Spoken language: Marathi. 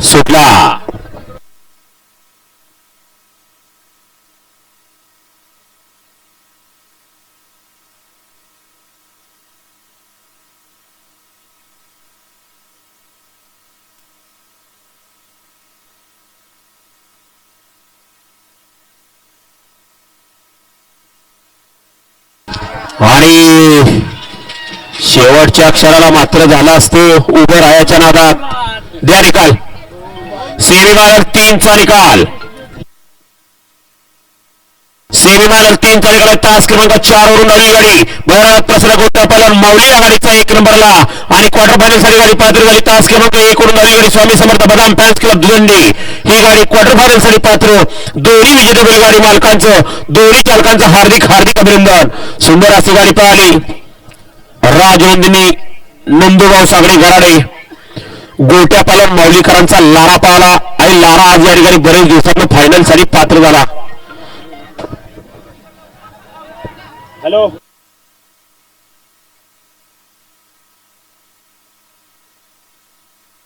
सुटला। आणि शेवटच्या अक्षराला मात्र झाला असतो उभं राहायच्या नादात। द्या निकाल, सेमीफायनल 3 चा निकाल, सेमीफायनल 3 चा निकाल। तास क्रमांक 4 वरून नवी गाडी भैरवनाथ प्रसन्न गोट्या पहिला माऊली या गाडीचा 1 नंबरला आणि क्वार्टर फायनल साठी गाडी पात्र झाली। तास क्रमांक 1 वरून नवी गाडी स्वामी समर्थ बदाम फॅन्स क्लब दुदंडी ही गाडी क्वार्टर फायनल साठी पात्र। दोन्ही विजेते बैलगाडी मालकांचं दोन्ही चालकांचं हार्दिक हार्दिक अभिनंदन। सुंदर अशी गाडी पळाली। राजनंदिनी नंदुभाऊ सागरे गराडे गोट्या पालन माऊलीकरांचा लारा पावला आणि लारा आज या ठिकाणी बरेच दिवसांनी फायनल साठी पात्र झाला। हॅलो।